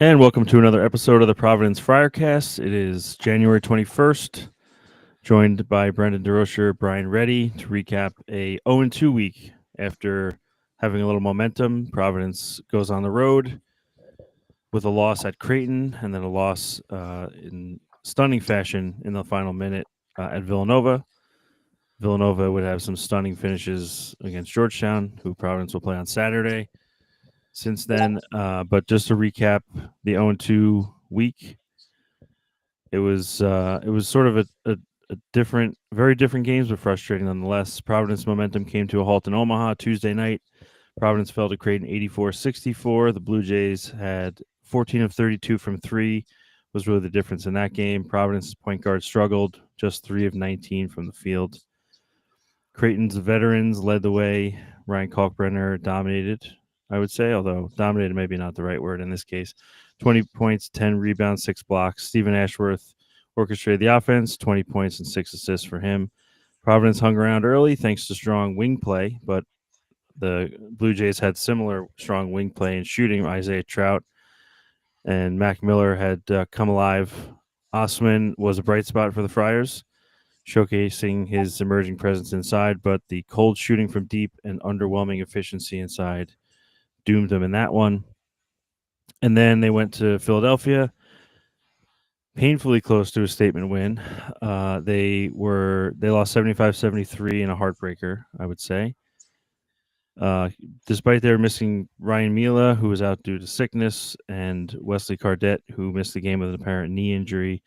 And welcome to another episode of the Providence Friarcast. It is January 21st, joined by Brendan Desrochers, Brian Reddy to recap a 0-2 week after having a little momentum. Providence goes on the road with a loss at Creighton and then a loss in stunning fashion in the final minute at Villanova. Villanova would have some stunning finishes against Georgetown, who Providence will play on Saturday. Since then, but just to recap the 0-2 week, it was sort of a different, very different games, but frustrating nonetheless. Providence momentum came to a halt in Omaha Tuesday night. Providence fell to Creighton 84-64. The Blue Jays had 14 of 32 from three, was really the difference in that game. Providence's point guard struggled, just 3 of 19 from the field. Creighton's veterans led the way. Ryan Kalkbrenner dominated, I would say, although dominated maybe not the right word in this case. 20 points, 10 rebounds, 6 blocks. Stephen Ashworth orchestrated the offense, 20 points and 6 assists for him. Providence hung around early thanks to strong wing play, but the Blue Jays had similar strong wing play and shooting. Isaiah Trout and Mac Miller had come alive. Osman was a bright spot for the Friars, showcasing his emerging presence inside, but the cold shooting from deep and underwhelming efficiency inside doomed them in that one. And then they went to Philadelphia, painfully close to a statement win. They lost 75-73 in a heartbreaker, I would say. Despite their missing Ryan Mila, who was out due to sickness, and Wesley Cardette, who missed the game with an apparent knee injury,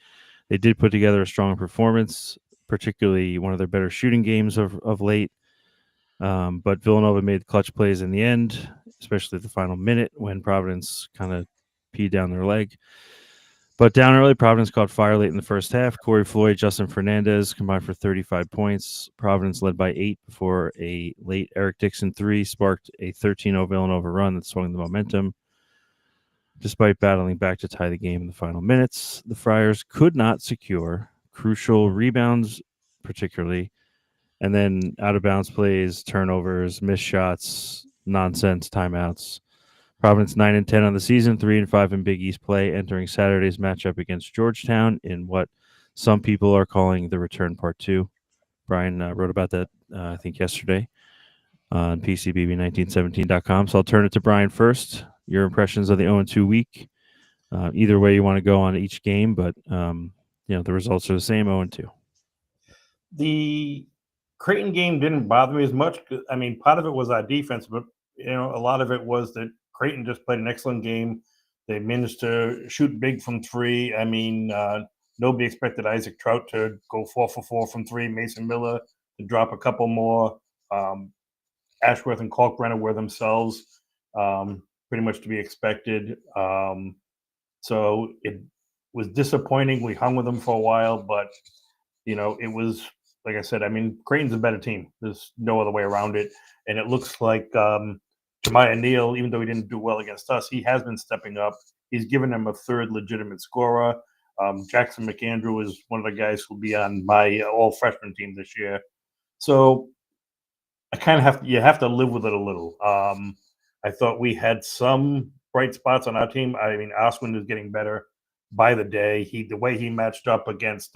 they did put together a strong performance, particularly one of their better shooting games of late. But Villanova made clutch plays in the end, especially the final minute when Providence kind of peed down their leg. But down early, Providence caught fire late in the first half. Corey Floyd, Justin Fernandez combined for 35 points. Providence led by 8 before a late Eric Dixon 3 sparked a 13-0 Villanova run that swung the momentum. Despite battling back to tie the game in the final minutes, the Friars could not secure crucial rebounds, particularly, and then out of bounds plays, turnovers, missed shots, nonsense, timeouts. Providence 9-10 on the season, 3-5 in Big East play, entering Saturday's matchup against Georgetown in what some people are calling the return part two. Brian wrote about that, I think, yesterday on PCBB1917.com. So I'll turn it to Brian first. Your impressions of the 0-2 week. Either way you want to go on each game, but the results are the same, 0-2. The Creighton game didn't bother me as much. I mean, part of it was our defense, but a lot of it was that Creighton just played an excellent game. They managed to shoot big from three. I mean, nobody expected Isaac Trout to go 4 for 4 from three. Mason Miller to drop a couple more. Ashworth and Kalkbrenner were themselves, pretty much to be expected. So it was disappointing. We hung with them for a while, but it was, like I said, I mean, Creighton's a better team. There's no other way around it. And it looks like Jemiah Neal, even though he didn't do well against us, he has been stepping up. He's given them a third legitimate scorer. Jackson McAndrew is one of the guys who'll be on my all-freshman team this year. So I kind of you have to live with it a little. I thought we had some bright spots on our team. I mean, Osman is getting better by the day. The way he matched up against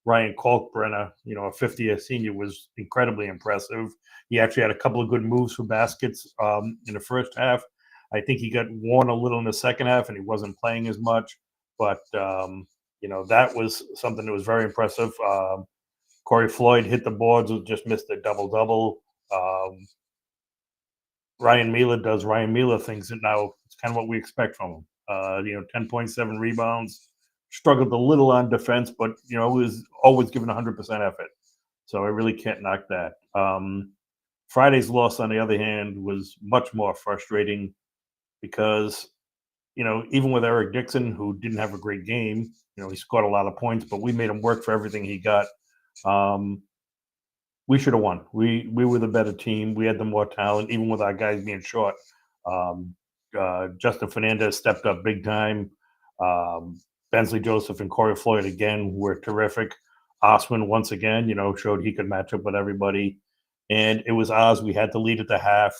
Ryan Kalkbrenner, a 50-year senior, was incredibly impressive. He actually had a couple of good moves for baskets in the first half. I think he got worn a little in the second half, and he wasn't playing as much. But, that was something that was very impressive. Corey Floyd hit the boards, just missed a double-double. Ryan Mila does Ryan Mila things, and now it's kind of what we expect from him. 10.7 rebounds. Struggled a little on defense, but was always given 100% effort. So I really can't knock that. Friday's loss, on the other hand, was much more frustrating because, even with Eric Dixon, who didn't have a great game, he scored a lot of points, but we made him work for everything he got. We should have won. We were the better team. We had the more talent, even with our guys being short. Justin Fernandez stepped up big time. Bensley Joseph and Corey Floyd again were terrific. Osman once again, showed he could match up with everybody. And it was ours. We had to lead at the half.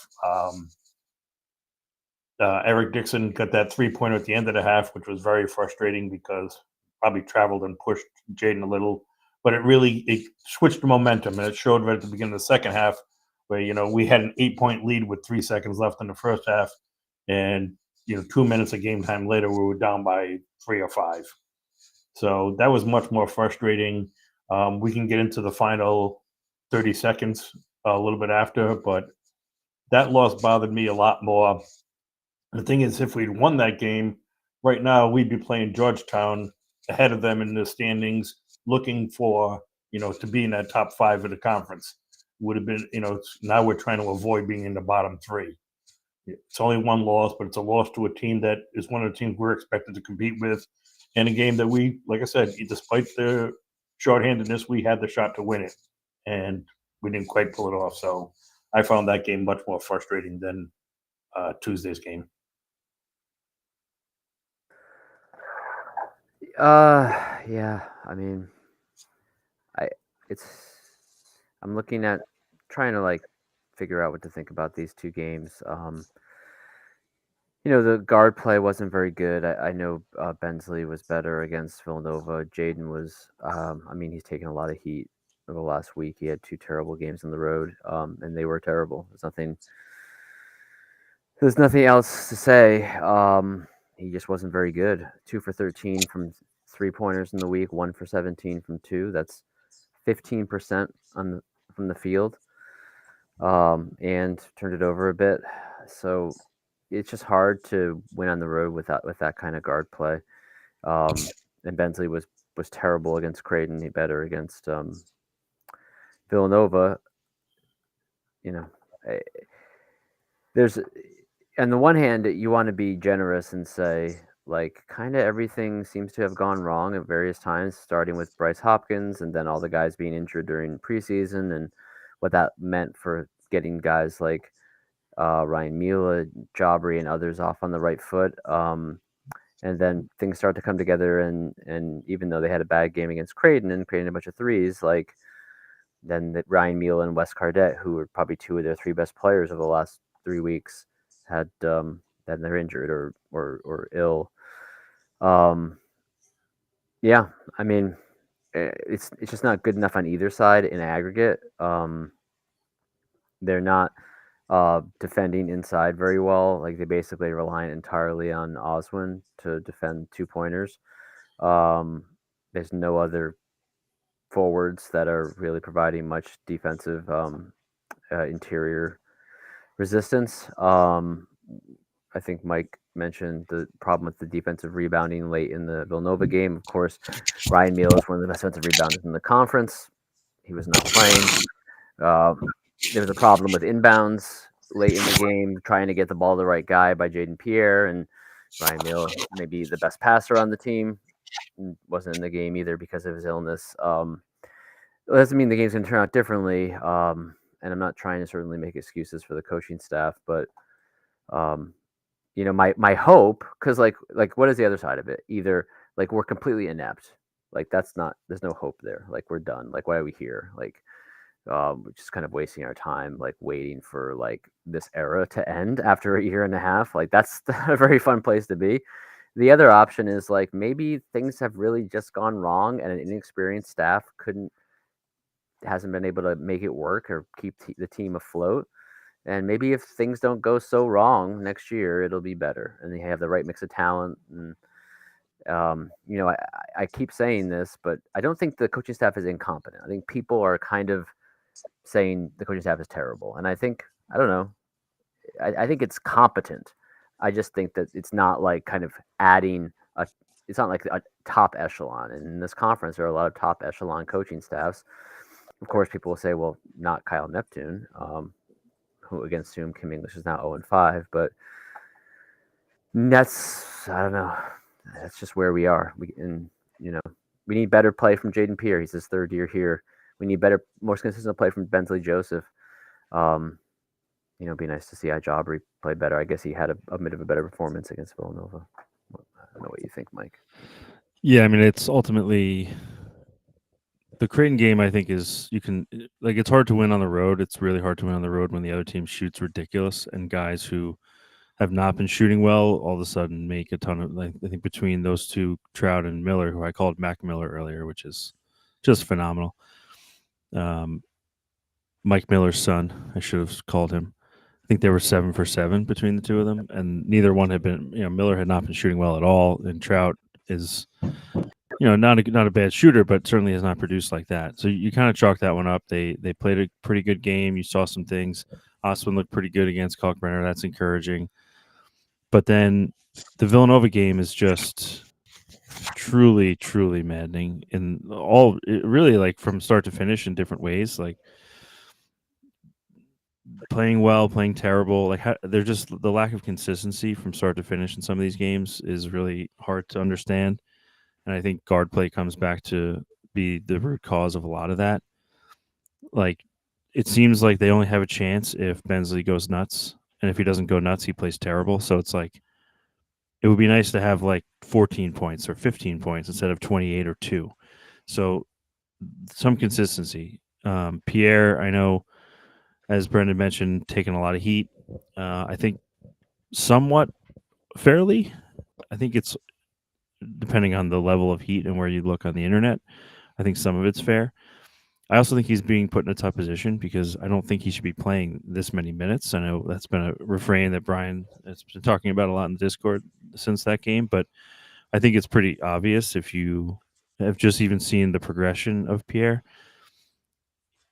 Eric Dixon got that 3-pointer at the end of the half, which was very frustrating because probably traveled and pushed Jaden a little. But it switched the momentum, and it showed right at the beginning of the second half where we had an 8-point lead with 3 seconds left in the first half, and 2 minutes of game time later we were down by 3 or 5. So that was much more frustrating. We can get into the final 30 seconds a little bit after, but that loss bothered me a lot more. The thing is, if we'd won that game, right now we'd be playing Georgetown ahead of them in the standings, looking for to be in that top 5 of the conference. Would have been now we're trying to avoid being in the bottom 3. It's only one loss, but it's a loss to a team that is one of the teams we're expected to compete with, and a game that we, like I said, despite the shorthandedness, we had the shot to win it, and we didn't quite pull it off. So I found that game much more frustrating than Tuesday's game. Yeah. I mean, I'm looking at trying to like figure out what to think about these two games. The guard play wasn't very good. I know Bensley was better against Villanova. Jaden was, he's taken a lot of heat over the last week. He had 2 terrible games on the road, and they were terrible. There's nothing else to say. He just wasn't very good. 2 for 13 from 3-pointers in the week, 1 for 17 from 2. That's 15% from the field, and turned it over a bit. So it's just hard to win on the road with that kind of guard play. And Bensley was terrible against Creighton. He better against Villanova. There's on the one hand, you want to be generous and say, like, kind of everything seems to have gone wrong at various times, starting with Bryce Hopkins and then all the guys being injured during preseason and what that meant for getting guys like Ryan Mila, Jabri, and others off on the right foot. And then things start to come together, and even though they had a bad game against Creighton and creating a bunch of threes, like then Ryan Mila and Wes Cardet, who were probably 2 of their 3 best players of the last 3 weeks, had then they're injured or ill. Yeah, I mean, it's just not good enough on either side in aggregate. They're not defending inside very well. Like, they basically rely entirely on Oswin to defend 2-pointers. There's no other forwards that are really providing much defensive interior resistance. I think Mike mentioned the problem with the defensive rebounding late in the Villanova game. Of course, Ryan Mila is one of the best defensive rebounders in the conference. He was not playing. There was a problem with inbounds late in the game, trying to get the ball to the right guy by Jaden Pierre, and Ryan Mila, maybe the best passer on the team, wasn't in the game either because of his illness. It doesn't mean the game's going to turn out differently, and I'm not trying to certainly make excuses for the coaching staff, but my hope, because like what is the other side of it? Either like we're completely inept, like there's no hope there, like we're done, like why are we here, like we're just kind of wasting our time, like waiting for like this era to end after a year and a half. Like that's a very fun place to be. The other option is like maybe things have really just gone wrong and an inexperienced staff hasn't been able to make it work or keep the team afloat. And maybe if things don't go so wrong next year, it'll be better, and they have the right mix of talent. And I keep saying this, but I don't think the coaching staff is incompetent. I think people are kind of saying the coaching staff is terrible, and I don't know. I think it's competent. I just think that it's not like kind of adding it's not like a top echelon. And in this conference, there are a lot of top echelon coaching staffs. Of course, people will say, well, not Kyle Neptune, who against whom Kim English is now 0-5, but I don't know. That's just where we are. We need better play from Jaden Pierre. He's his 3rd year here. We need more consistent play from Bensley Joseph. It'd be nice to see Jabri play better. I guess he had a bit of a better performance against Villanova. I don't know what you think, Mike. Yeah, I mean, it's ultimately the Creighton game. I think it's hard to win on the road. It's really hard to win on the road when the other team shoots ridiculous and guys who have not been shooting well, all of a sudden make a ton of, like, I think between those two, Trout and Miller, who I called Mac Miller earlier, which is just phenomenal. Mike Miller's son, I should have called him. I think they were 7 for 7 between the two of them, and neither one had been. Miller had not been shooting well at all, and Trout is, not a bad shooter, but certainly has not produced like that. So you kind of chalk that one up. They played a pretty good game. You saw some things. Oswin looked pretty good against Kalkbrenner. That's encouraging. But then the Villanova game is just truly, truly maddening in really, like, from start to finish in different ways. Like, playing well, playing terrible. Like, they're just, the lack of consistency from start to finish in some of these games is really hard to understand. And I think guard play comes back to be the root cause of a lot of that. Like, it seems like they only have a chance if Bensley goes nuts. And if he doesn't go nuts, he plays terrible. So it's like, it would be nice to have like 14 points or 15 points instead of 28 or 2. So some consistency. Pierre, I know, as Brendan mentioned, taking a lot of heat. I think somewhat fairly. I think it's depending on the level of heat and where you look on the internet. I think some of it's fair. I also think he's being put in a tough position because I don't think he should be playing this many minutes. I know that's been a refrain that Brian has been talking about a lot in the Discord since that game, but I think it's pretty obvious if you have just even seen the progression of Pierre.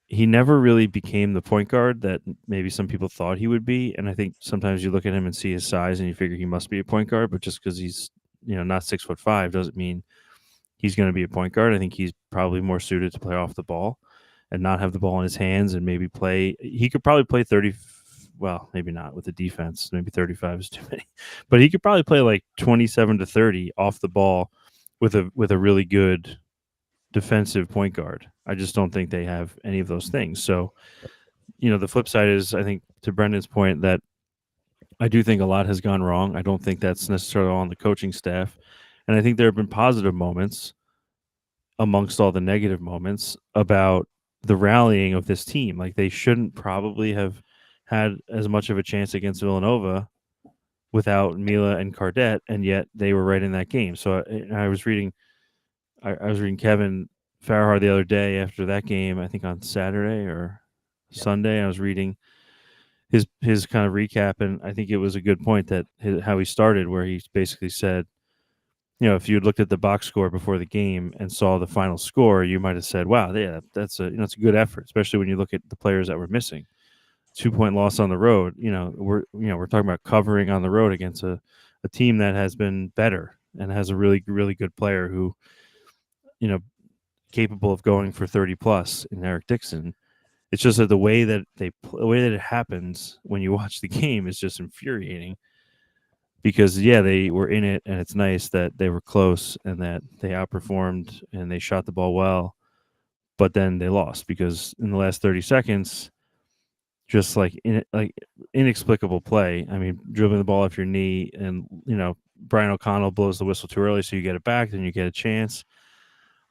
He never really became the point guard that maybe some people thought he would be. And I think sometimes you look at him and see his size and you figure he must be a point guard, but just because he's, not 6'5" doesn't mean he's going to be a point guard. I think he's probably more suited to play off the ball and not have the ball in his hands and maybe play. He could probably play 30. Well, maybe not with the defense. Maybe 35 is too many, but he could probably play like 27 to 30 off the ball with a really good defensive point guard. I just don't think they have any of those things. So, the flip side is, I think, to Brendan's point, that I do think a lot has gone wrong. I don't think that's necessarily on the coaching staff. And I think there have been positive moments amongst all the negative moments about the rallying of this team. Like, they shouldn't probably have had as much of a chance against Villanova without Mila and Cardette, and yet they were right in that game. So I was reading Kevin Farhar the other day after that game, I think on Saturday or Sunday. I was reading his kind of recap, and I think it was a good point that how he started, where he basically said, if you had looked at the box score before the game and saw the final score, you might have said, "Wow, yeah, that's it's a good effort," especially when you look at the players that were missing. 2-point loss on the road. We're talking about covering on the road against a team that has been better and has a really, really good player who, capable of going for 30 plus in Eric Dixon. It's just that the way that it happens when you watch the game is just infuriating. Because, yeah, they were in it, and it's nice that they were close and that they outperformed and they shot the ball well, but then they lost because in the last 30 seconds, just like inexplicable play. I mean, dribbling the ball off your knee, and Brian O'Connell blows the whistle too early, so you get it back, then you get a chance.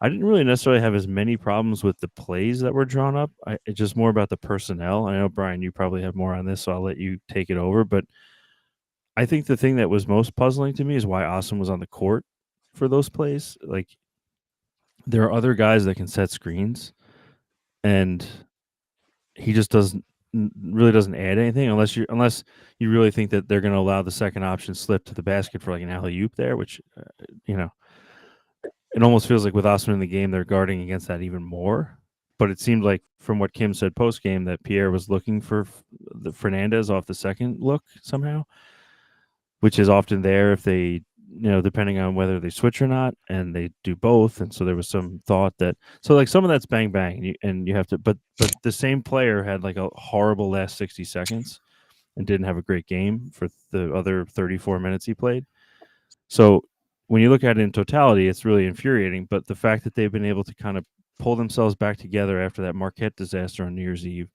I didn't really necessarily have as many problems with the plays that were drawn up. It's just more about the personnel. I know, Brian, you probably have more on this, so I'll let you take it over. But I think the thing that was most puzzling to me is why Austin was on the court for those plays. Like, there are other guys that can set screens, and he just really doesn't add anything unless you really think that they're going to allow the second option slip to the basket for like an alley-oop there, which it almost feels like with Osman in the game, they're guarding against that even more. But it seemed like, from what Kim said post game, that Pierre was looking for the Fernandez off the second look somehow, which is often there if they, depending on whether they switch or not, and they do both. And so there was some thought that, so like some of that's bang bang, and you have to, but the same player had like a horrible last 60 seconds and didn't have a great game for the other 34 minutes he played. So when you look at it in totality, it's really infuriating. But the fact that they've been able to kind of pull themselves back together after that Marquette disaster on New Year's Eve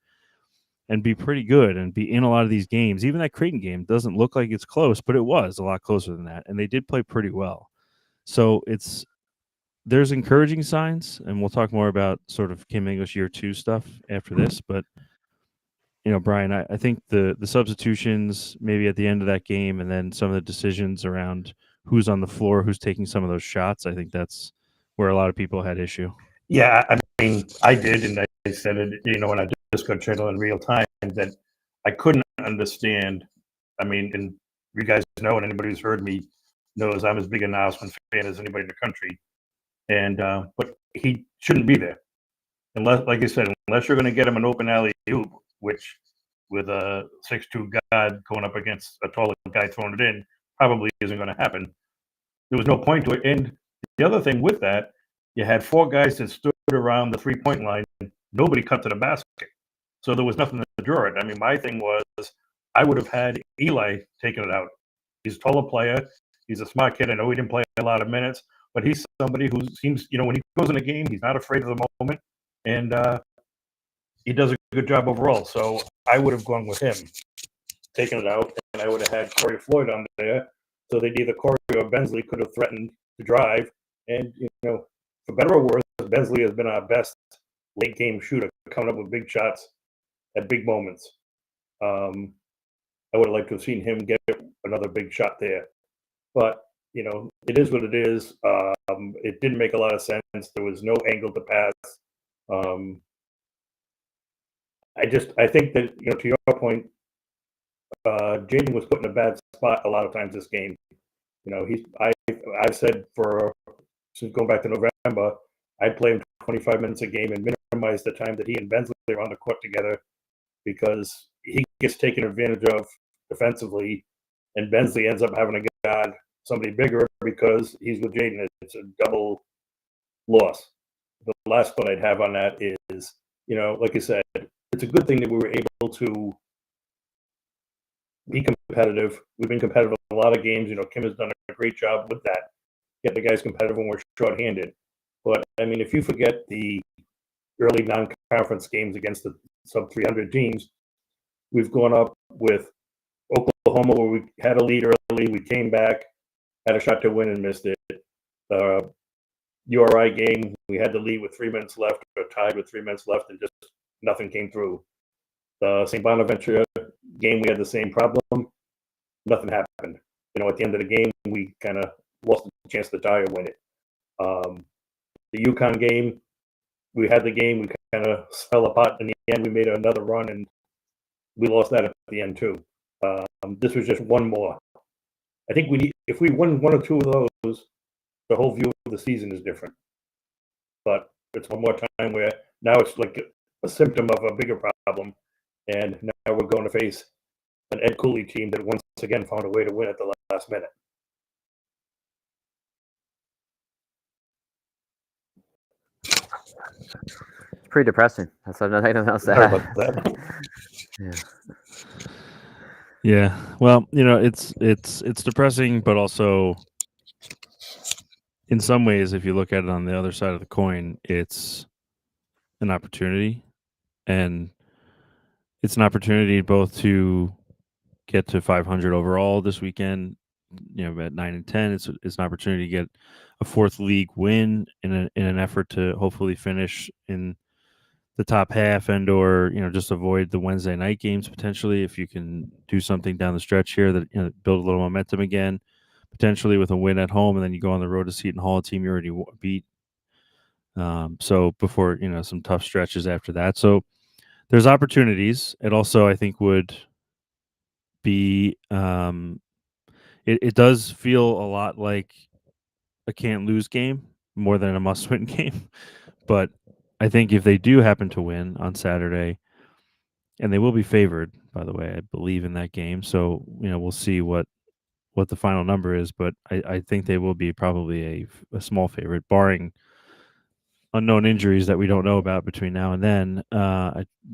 and be pretty good and be in a lot of these games, even that Creighton game doesn't look like it's close, but it was a lot closer than that. And they did play pretty well. So there's encouraging signs, and we'll talk more about sort of Kim English year 2 stuff after this. But Brian, I think the substitutions maybe at the end of that game, and then some of the decisions around who's on the floor, who's taking some of those shots, I think that's where a lot of people had issue. Yeah, I mean, I did, and I said it, on a Discord channel in real time, that I couldn't understand. I mean, and you guys know, and anybody who's heard me knows I'm as big an Osman fan as anybody in the country. And but he shouldn't be there unless, like you said, unless you're going to get him an open alley oop, which with a 6'2" guard going up against a taller guy throwing it in probably isn't going to happen. There was no point to it. And the other thing with that, you had 4 guys that stood around the 3-point line. Nobody cut to the basket. So there was nothing to draw it. I mean, my thing was I would have had Eli taking it out. He's a taller player. He's a smart kid. I know he didn't play a lot of minutes, but he's somebody who seems, when he goes in a game, he's not afraid of the moment. And he does a good job overall. So I would have gone with him, taking it out, and I would have had Corey Floyd on there. So that either Corey or Bensley could have threatened to drive. And, for better or worse, Bensley has been our best late game shooter, coming up with big shots at big moments. I would have liked to have seen him get another big shot there. But, it is what it is. It didn't make a lot of sense. There was no angle to pass. I think that, to your point, Jaden was put in a bad spot a lot of times this game. I've said since going back to November, I'd play him 25 minutes a game and minimize the time that he and Bensley are on the court together, because he gets taken advantage of defensively, and Bensley ends up having to guard somebody bigger because he's with Jaden. It's a double loss. The last point I'd have on that is, like I said, it's a good thing that we were able to be competitive. We've been competitive in a lot of games. Kim has done a great job with that. Get the guys competitive when we're shorthanded. But, I mean, if you forget the early non-conference games against the sub-300 teams, we've gone up with Oklahoma where we had a lead early. We came back, had a shot to win and missed it. URI game, we had the lead with 3 minutes left, or tied with 3 minutes left, and just nothing came through. The St. Bonaventure game, we had the same problem. Nothing happened. At the end of the game, we kind of lost the chance to tie or win it. The UConn game, we had the game. We kind of fell apart in the end. We made another run, and we lost that at the end too. This was just one more. I think if we win 1 or 2 of those, the whole view of the season is different. But it's one more time where now it's like a symptom of a bigger problem, and now we're going to face an Ed Cooley team that once again found a way to win at the last minute. It's pretty depressing. That's nothing else to Sorry add. about that. Yeah. Well, it's depressing, but also in some ways, if you look at it on the other side of the coin, it's an opportunity, and it's an opportunity both to get to 500 overall this weekend. At 9-10, it's an opportunity to get a 4th league win in an effort to hopefully finish in the top half, and or just avoid the Wednesday night games potentially, if you can do something down the stretch here that build a little momentum again, potentially with a win at home, and then you go on the road to Seton Hall, a team you already beat. So before some tough stretches after that, so there's opportunities. It also, I think, would be it does feel a lot like a can't lose game more than a must win game. But I think if they do happen to win on Saturday, and they will be favored, by the way, I believe in that game. So, we'll see what the final number is, but I think they will be probably a small favorite, barring unknown injuries that we don't know about between now and then.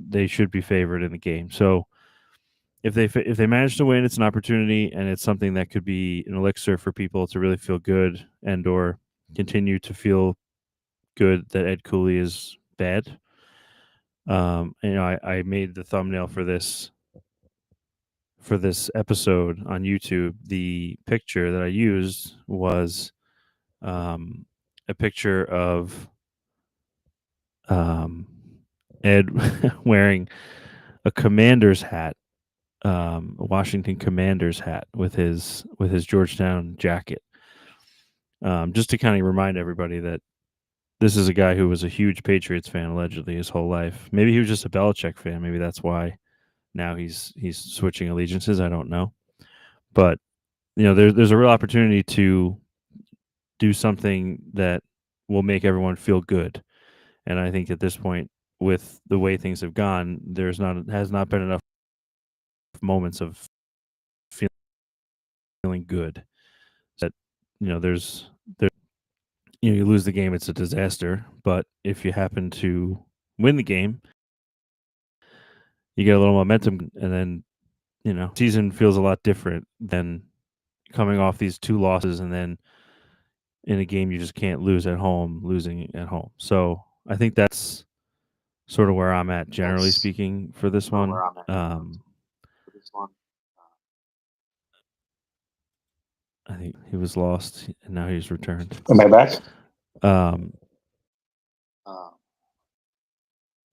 They should be favored in the game. So if they manage to win, it's an opportunity, and it's something that could be an elixir for people to really feel good and or continue to feel good that Ed Cooley is bad. I made the thumbnail for this episode on YouTube. The picture that I used was a picture of Ed wearing a Commanders hat, a Washington Commanders hat with his Georgetown jacket, just to kind of remind everybody that this is a guy who was a huge Patriots fan allegedly his whole life. Maybe he was just a Belichick fan. Maybe that's why now he's switching allegiances. I don't know, but there's a real opportunity to do something that will make everyone feel good. And I think at this point, with the way things have gone, has not been enough moments of feeling good. That there's you lose the game, it's a disaster. But if you happen to win the game, you get a little momentum, and then season feels a lot different than coming off these 2 losses and then in a game you just can't losing at home. So I think that's sort of where I'm at, generally speaking, for this one. I think he was lost and now he's returned. Am I back?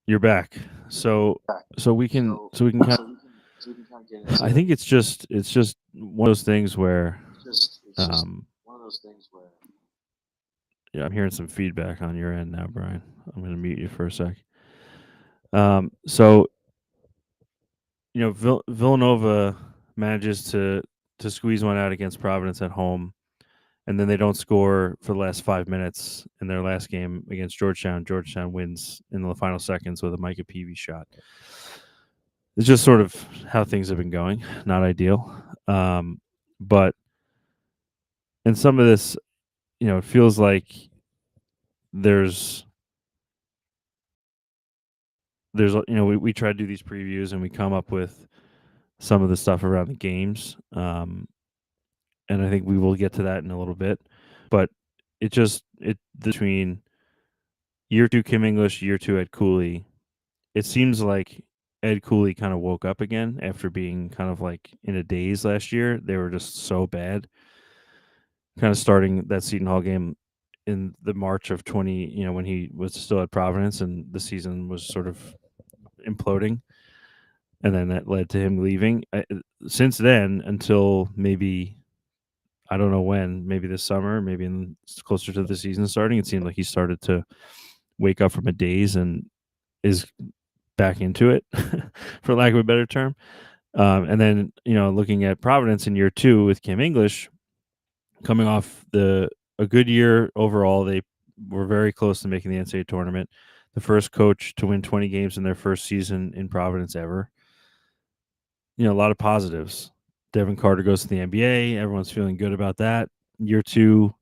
You're back. So we can kind of, I think it's just one of those things where yeah, I'm hearing some feedback on your end now, Brian. I'm going to mute you for a sec. So Villanova manages to squeeze one out against Providence at home, and then they don't score for the last 5 minutes in their last game against Georgetown. Georgetown wins in the final seconds with a Mike Hopkins shot. It's just sort of how things have been going. Not ideal. But in some of this, it feels like there's we try to do these previews and we come up with some of the stuff around the games. And I think we will get to that in a little bit. But between year 2 Kim English, year 2 Ed Cooley, it seems like Ed Cooley kind of woke up again after being kind of like in a daze last year. They were just so bad. Kind of starting that Seton Hall game in the March of 20, when he was still at Providence and the season was sort of imploding. And then that led to him leaving. Since then, until maybe, I don't know when, maybe this summer, maybe closer to the season starting, it seemed like he started to wake up from a daze and is back into it, for lack of a better term. And then, looking at Providence in year 2 with Kim English, coming off a good year overall, they were very close to making the NCAA tournament. The first coach to win 20 games in their first season in Providence ever. A lot of positives. Devin Carter goes to the NBA. Everyone's feeling good about that. Year 2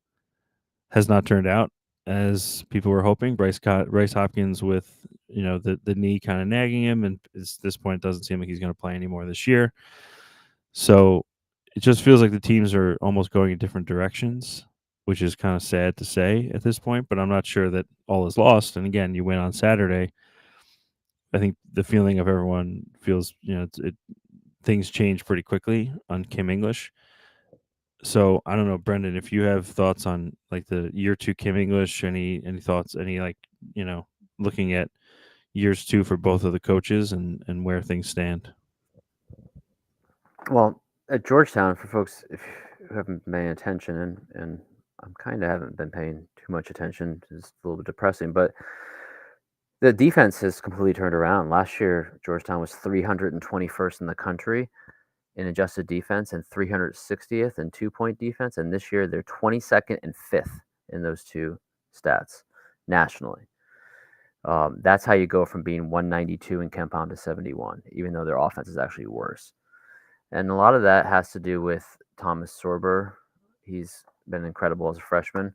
has not turned out as people were hoping. Bryce Hopkins with the knee kind of nagging him, and at this point it doesn't seem like he's going to play anymore this year. So it just feels like the teams are almost going in different directions, which is kind of sad to say at this point. But I'm not sure that all is lost. And again, you win on Saturday. I think the feeling of everyone feels things change pretty quickly on Kim English. So I don't know, Brendan, if you have thoughts on like the year 2 Kim English, any thoughts, looking at years 2 for both of the coaches and where things stand. Well, at Georgetown, for folks who haven't been paying attention, and I'm kind of haven't been paying too much attention, it's a little bit depressing, but the defense has completely turned around. Last year, Georgetown was 321st in the country in adjusted defense and 360th in 2-point defense. And this year, they're 22nd and 5th in those two stats nationally. That's how you go from being 192 in KenPom to 71, even though their offense is actually worse. And a lot of that has to do with Thomas Sorber. He's been incredible as a freshman.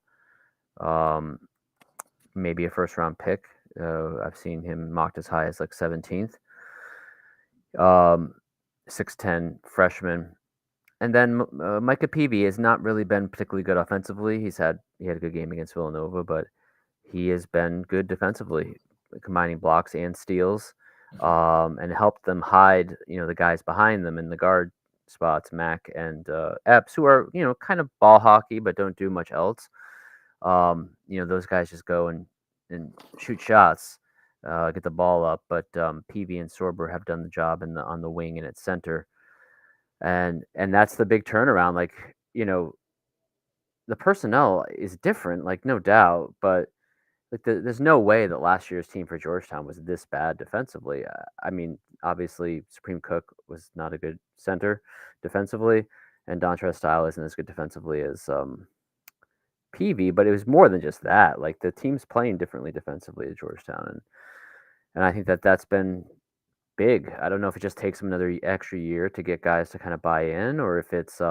Maybe a first-round pick. I've seen him mocked as high as like 17th. 6'10" freshman. And then Mike Hopkins has not really been particularly good offensively. He had a good game against Villanova, but he has been good defensively, combining blocks and steals, and helped them hide, the guys behind them in the guard spots, Mac and Epps, who are, kind of ball hockey, but don't do much else. Those guys just go and shoot shots. get the ball up, but Peavy and Sorber have done the job on the wing and at center, and that's the big turnaround. Like, the personnel is different, like, no doubt, but like there's no way that last year's team for Georgetown was this bad defensively. I mean, obviously Supreme Cook was not a good center defensively, and Dontrez Style isn't as good defensively as Peavy, but it was more than just that. Like, the team's playing differently defensively at Georgetown, and I think that that's been big. I don't know if it just takes them another extra year to get guys to kind of buy in, or if it's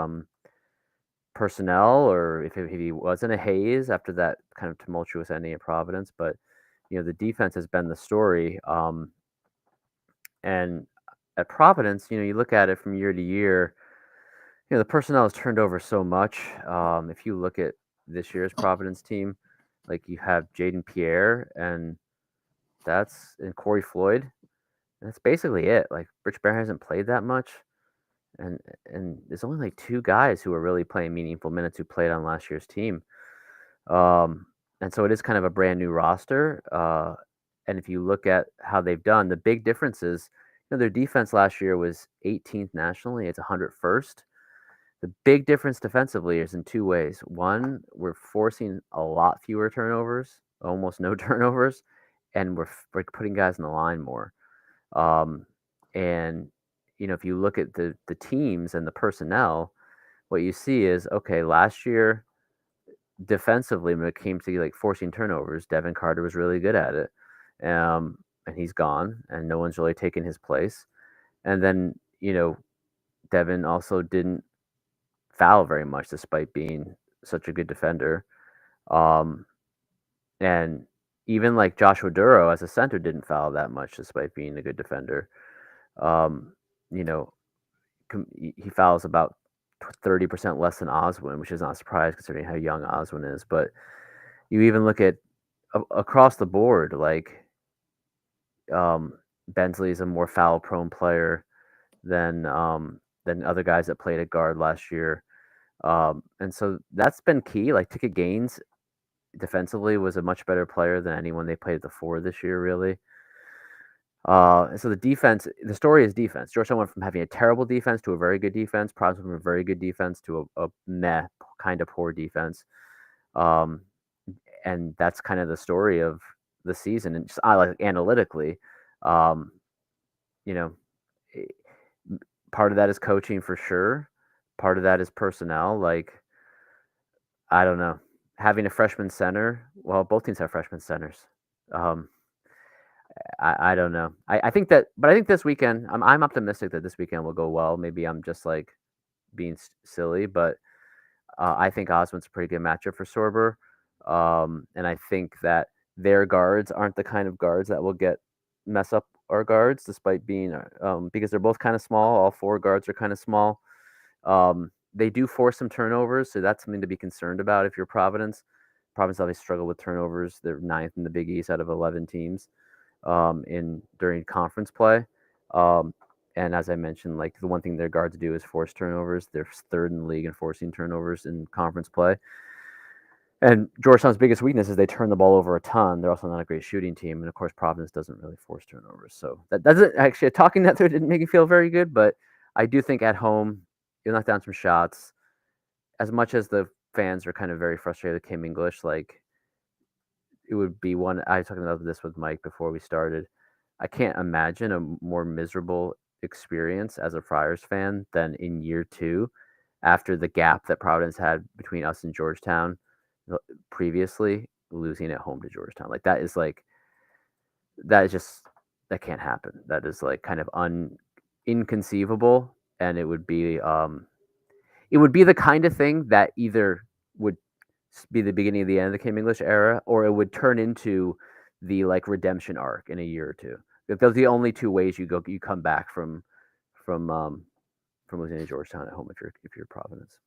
personnel, or if he wasn't a haze after that kind of tumultuous ending at Providence. But the defense has been the story. And at Providence, you look at it from year to year. The personnel has turned over so much. If you look at this year's Providence team, like, you have Jaden Pierre and Corey Floyd. And that's basically it. Like, Rich Bear hasn't played that much. And there's only like 2 guys who are really playing meaningful minutes who played on last year's team. And so it is kind of a brand new roster. And if you look at how they've done, the big difference is, their defense last year was 18th nationally. It's 101st. The big difference defensively is in 2 ways. One, we're forcing a lot fewer turnovers, almost no turnovers, and we're putting guys in the line more. And if you look at the teams and the personnel, what you see is, okay, last year defensively, when it came to like forcing turnovers, Devin Carter was really good at it. And he's gone, and no one's really taken his place. And then, Devin also didn't foul very much despite being such a good defender. And even like Joshua Duro as a center didn't foul that much despite being a good defender. He fouls about 30% less than Oswin, which is not a surprise considering how young Oswin is. But you even look at across the board, like, Bensley is a more foul-prone player than other guys that played at guard last year. And so that's been key. Like, Ticket Gaines defensively was a much better player than anyone they played at the 4 this year, really. And so the story is defense. Georgetown went from having a terrible defense to a very good defense. Providence from a very good defense to a meh, kind of poor defense. And that's kind of the story of the season. And just like analytically, part of that is coaching for sure. Part of that is personnel. Like, I don't know, having a freshman center. Well, both teams have freshman centers. I don't know. I think this weekend, I'm optimistic that this weekend will go well. Maybe I'm just like being silly, but I think Oswin's a pretty good matchup for Sorber. And I think that their guards aren't the kind of guards that will mess up our guards, despite being because they're both kind of small. All 4 guards are kind of small. They do force some turnovers, so that's something to be concerned about if you're Providence. Providence obviously struggle with turnovers. They're 9th in the Big East out of 11 teams during conference play. And as I mentioned, like, the one thing their guards do is force turnovers. They're 3rd in the league in forcing turnovers in conference play. And Georgetown's biggest weakness is they turn the ball over a ton. They're also not a great shooting team. And of course, Providence doesn't really force turnovers. So that doesn't actually, talking that through didn't make me feel very good, but I do think at home, you'll knock down some shots. As much as the fans are kind of very frustrated with Kim English, like, it would be one. I was talking about this with Mike before we started. I can't imagine a more miserable experience as a Friars fan than in year 2, after the gap that Providence had between us and Georgetown previously, losing at home to Georgetown. Like, that can't happen. That is like kind of inconceivable, and it would be the kind of thing that either would be the beginning of the end of the Kim English era, or it would turn into the like redemption arc in a year or 2. Those are the only 2 ways you come back from losing to Georgetown at home if you're Providence.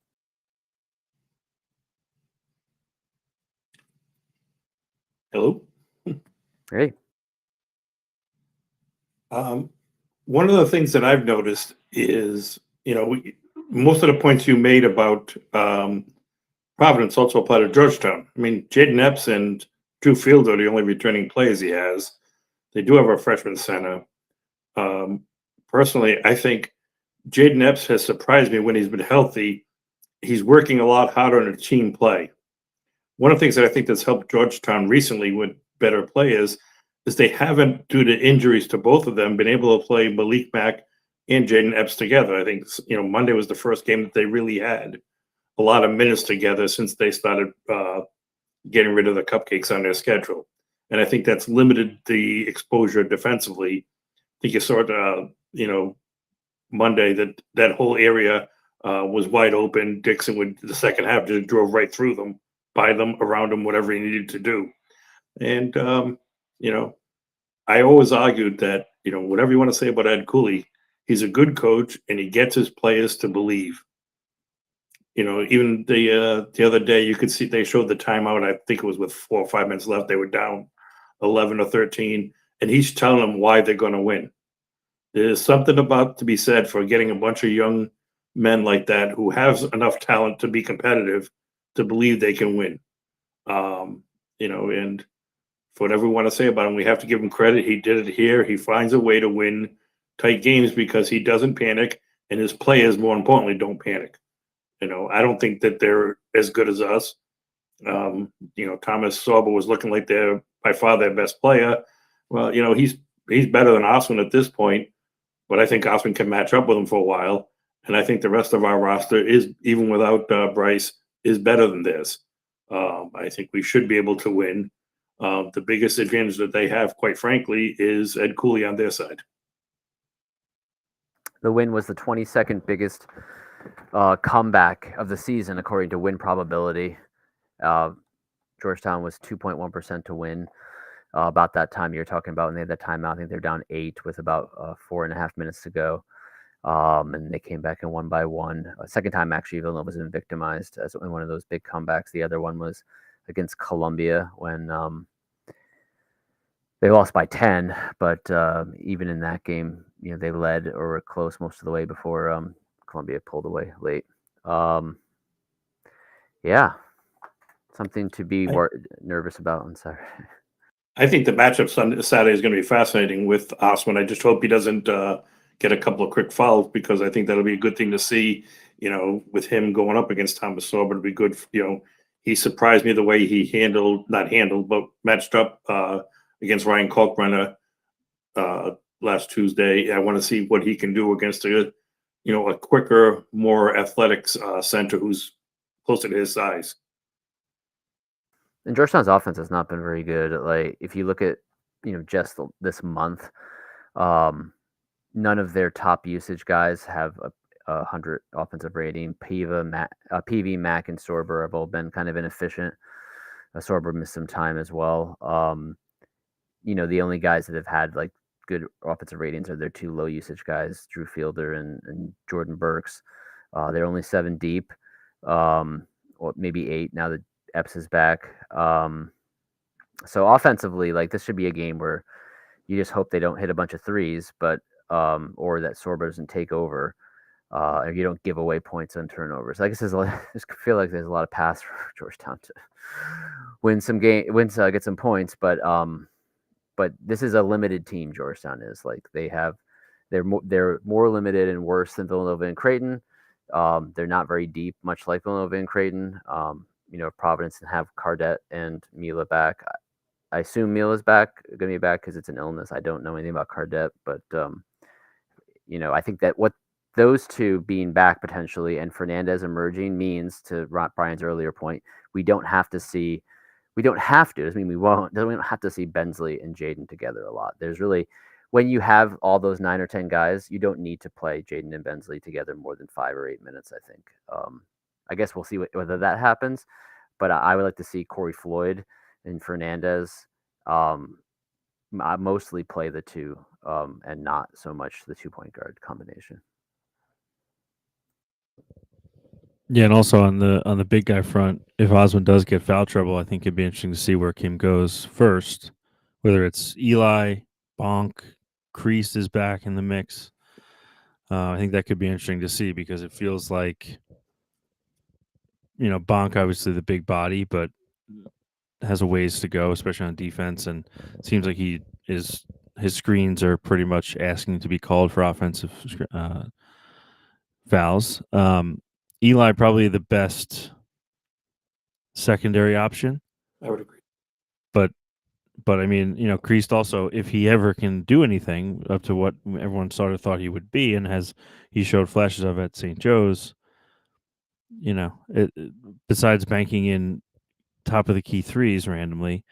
Hello. Hey. One of the things that I've noticed is, most of the points you made about Providence also apply to Georgetown. I mean, Jaden Epps and Drew Field are the only returning players he has. They do have a freshman center. Personally, I think Jaden Epps has surprised me when he's been healthy. He's working a lot harder on a team play. One of the things that I think that's helped Georgetown recently with better players is they haven't, due to injuries to both of them, been able to play Malik Mack and Jaden Epps together. I think Monday was the first game that they really had a lot of minutes together since they started getting rid of the cupcakes on their schedule, and I think that's limited the exposure defensively. I think you saw it, Monday that whole area was wide open. Dixon would the second half just drove right through them, by them, around them, whatever he needed to do. And I always argued that whatever you want to say about Ed Cooley, he's a good coach and he gets his players to believe. Even the other day, you could see they showed the timeout. I think it was with 4 or 5 minutes left. They were down 11 or 13, and he's telling them why they're going to win. There's something about to be said for getting a bunch of young men like that who have enough talent to be competitive to believe they can win. And for whatever we want to say about him, we have to give him credit. He did it here. He finds a way to win tight games because he doesn't panic, and his players, more importantly, don't panic. I don't think that they're as good as us. Thomas Sorbo was looking like they're by far their best player. Well, he's better than Osman at this point, but I think Osman can match up with him for a while. And I think the rest of our roster is, even without Bryce, is better than theirs. I think we should be able to win. The biggest advantage that they have, quite frankly, is Ed Cooley on their side. The win was the 22nd biggest comeback of the season, according to win probability. Georgetown was 2.1% to win. About that time you're talking about, and they had that timeout. I think they're down 8 with about 4.5 minutes to go. And they came back and won by 1. Second time, actually, Villanova was been victimized as one of those big comebacks. The other one was against Columbia when they lost by 10. But even in that game, they led or were close most of the way before Columbia pulled away late. Yeah, something to be nervous about on Saturday. I think the matchup Saturday is going to be fascinating with Osman. I just hope he doesn't get a couple of quick fouls, because I think that'll be a good thing to see, with him going up against Thomas Sorbo. It'll be good. He surprised me the way he matched up against Ryan Kalkbrenner last Tuesday. I want to see what he can do against a quicker, more athletic center who's closer to his size. And Georgetown's offense has not been very good. Like, if you look at, just this month, none of their top usage guys have a 100 offensive rating. PV, Mack, and Sorbo have all been kind of inefficient. Sorbo missed some time as well. The only guys that have had like good offensive ratings are their 2 low usage guys, Drew Fielder and Jordan Burks. They're only 7 deep, or maybe 8 now that Epps is back. So offensively, like, this should be a game where you just hope they don't hit a bunch of threes, but or that Sorbo doesn't take over, or you don't give away points on turnovers. I guess I just feel like there's a lot of paths for Georgetown to get some points, but this is a limited team. Georgetown is, like, they're more limited and worse than Villanova and Creighton. They're not very deep, much like Villanova and Creighton. Providence and have Cardette and Mila back. I assume Mila's going to be back because it's an illness. I don't know anything about Cardette, but I think that what those two being back potentially and Fernandez emerging means, to Brian's earlier point, we don't have to. Doesn't mean we won't. We don't have to see Bensley and Jaden together a lot. There's really, when you have all those 9 or 10 guys, you don't need to play Jaden and Bensley together more than 5 or 8 minutes, I think. I guess we'll see whether that happens, but I would like to see Corey Floyd and Fernandez mostly play the 2 and not so much the 2-point guard combination. Yeah, and also on the big guy front, if Osman does get foul trouble, I think it'd be interesting to see where Kim goes first, whether it's Eli, Bonk, Kreese is back in the mix. I think that could be interesting to see, because it feels like, Bonk, obviously the big body, but has a ways to go, especially on defense, and it seems like he is his screens are pretty much asking to be called for offensive fouls. Eli probably the best secondary option, I would agree. but I mean, Kreist also, if he ever can do anything up to what everyone sort of thought he would be, and he showed flashes of at St. Joe's, besides banking in top of the key threes randomly,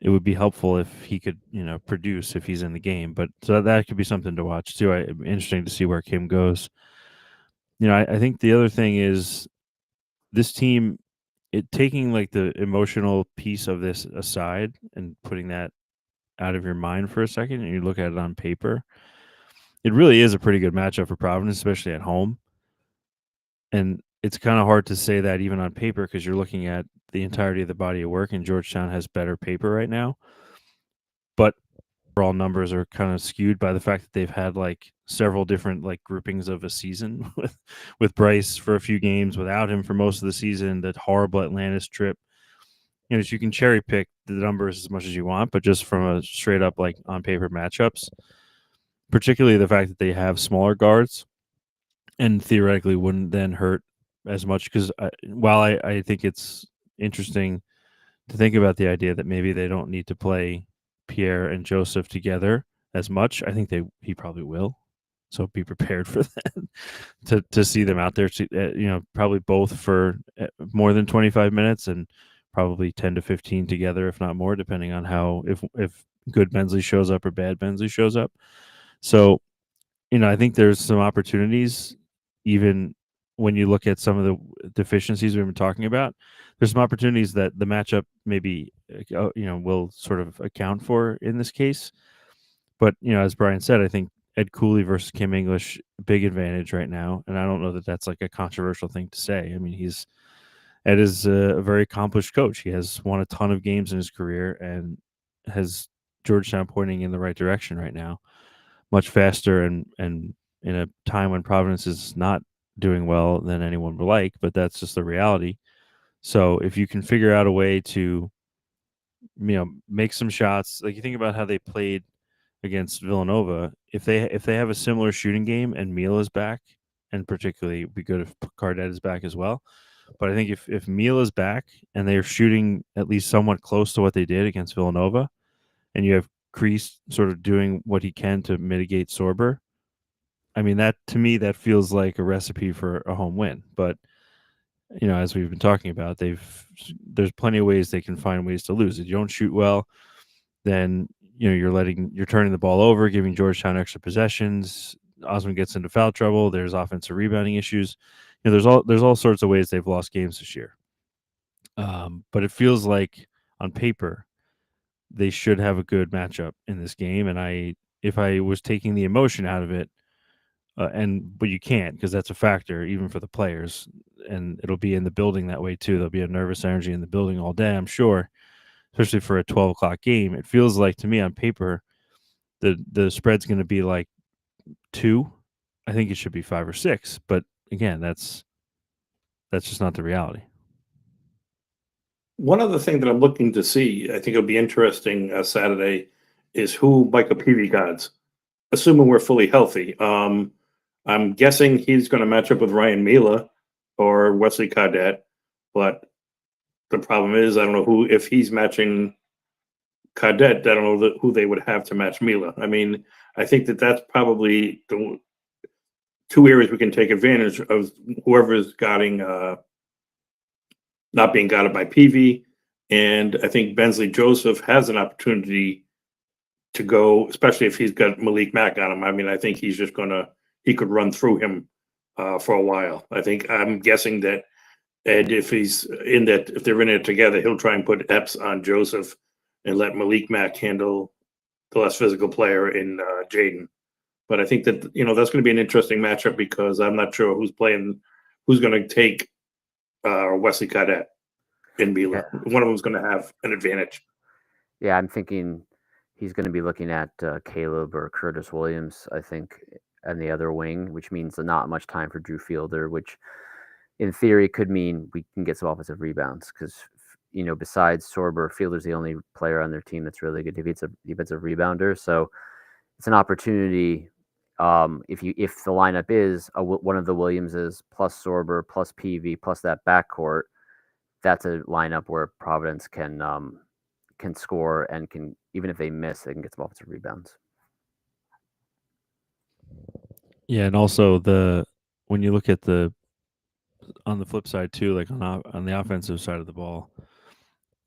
it would be helpful if he could, produce if he's in the game. But so that could be something to watch too. Interesting to see where Kim goes. I think the other thing is this team, taking like the emotional piece of this aside and putting that out of your mind for a second, and you look at it on paper, it really is a pretty good matchup for Providence, especially at home. And it's kind of hard to say that even on paper because you're looking at the entirety of the body of work, and Georgetown has better paper right now. But overall numbers are kind of skewed by the fact that they've had like several different like groupings of a season with Bryce for a few games, without him for most of the season, that horrible Atlantis trip. So you can cherry pick the numbers as much as you want, but just from a straight up like on paper matchups, particularly the fact that they have smaller guards and theoretically wouldn't then hurt as much, because while I think it's interesting to think about the idea that maybe they don't need to play Pierre and Joseph together as much, I think he probably will. So be prepared for that, to see them out there, probably both for more than 25 minutes and probably 10 to 15 together, if not more, depending on how, if good Bensley shows up or bad Bensley shows up. So, I think there's some opportunities, even when you look at some of the deficiencies we've been talking about. There's some opportunities that the matchup maybe, will sort of account for in this case. But, as Brian said, I think Ed Cooley versus Kim English, big advantage right now. And I don't know that that's like a controversial thing to say. I mean, Ed is a very accomplished coach. He has won a ton of games in his career and has Georgetown pointing in the right direction right now, much faster and in a time when Providence is not doing well than anyone would like, but that's just the reality. So if you can figure out a way to, make some shots, like you think about how they played against Villanova, if they have a similar shooting game and Meal is back, and particularly it'd be good if Cardet is back as well. But I think if Meal is back and they're shooting at least somewhat close to what they did against Villanova, and you have Kreist sort of doing what he can to mitigate Sorber, I mean, that to me, that feels like a recipe for a home win. But as we've been talking about, there's plenty of ways they can find ways to lose. If you don't shoot well, then you're turning the ball over, giving Georgetown extra possessions. Osmond gets into foul trouble. There's offensive rebounding issues. There's all sorts of ways they've lost games this year. But it feels like on paper they should have a good matchup in this game. And if I was taking the emotion out of it, but you can't, because that's a factor even for the players, and it'll be in the building that way too. There'll be a nervous energy in the building all day, I'm sure, especially for a 12 o'clock game. It feels like to me on paper the spread's going to be like 2. I think it should be 5 or 6, but again, that's just not the reality. One other thing that I'm looking to see, I think it'll be interesting Saturday, is who Michael Peavy guards, assuming we're fully healthy. I'm guessing he's going to match up with Ryan Mila or Wesley Cardet, but the problem is I don't know if he's matching Cardet, I don't know who they would have to match Mila. I mean, I think that's probably the two areas we can take advantage of, whoever is guarding, not being guarded by Peavy. And I think Bensley Joseph has an opportunity to go, especially if he's got Malik Mack on him. I mean, I think he could run through him for a while. I'm guessing that Ed, if they're in it together, he'll try and put Epps on Joseph and let Malik Mack handle the less physical player in Jaden. But I think that, that's going to be an interesting matchup, because I'm not sure who's going to take Wesley Cardet in Mila. Yeah. One of them's going to have an advantage. Yeah, I'm thinking he's going to be looking at Caleb or Curtis Williams, I think, on the other wing, which means not much time for Drew Fielder, which in theory could mean we can get some offensive rebounds, because besides Sorber, Fielder's the only player on their team that's really good defensive rebounder. So it's an opportunity. If the lineup is one of the Williamses plus Sorber plus PV plus that backcourt, that's a lineup where Providence can score and can, even if they miss, they can get some offensive rebounds. Yeah, and also when you look at on the flip side too, like on the offensive side of the ball,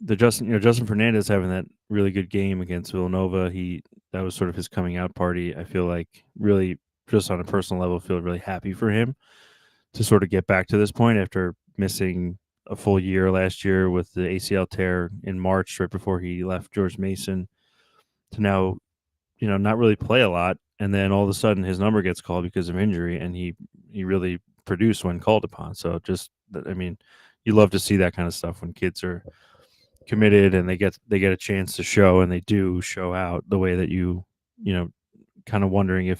Justin Fernandez having that really good game against Villanova, that was sort of his coming out party. I feel like really just on a personal level, feel really happy for him to sort of get back to this point after missing a full year last year with the ACL tear in March, right before he left George Mason, to now, not really play a lot. And then all of a sudden his number gets called because of injury, and he really produced when called upon. So you love to see that kind of stuff when kids are committed and they get a chance to show, and they do show out the way that kind of wondering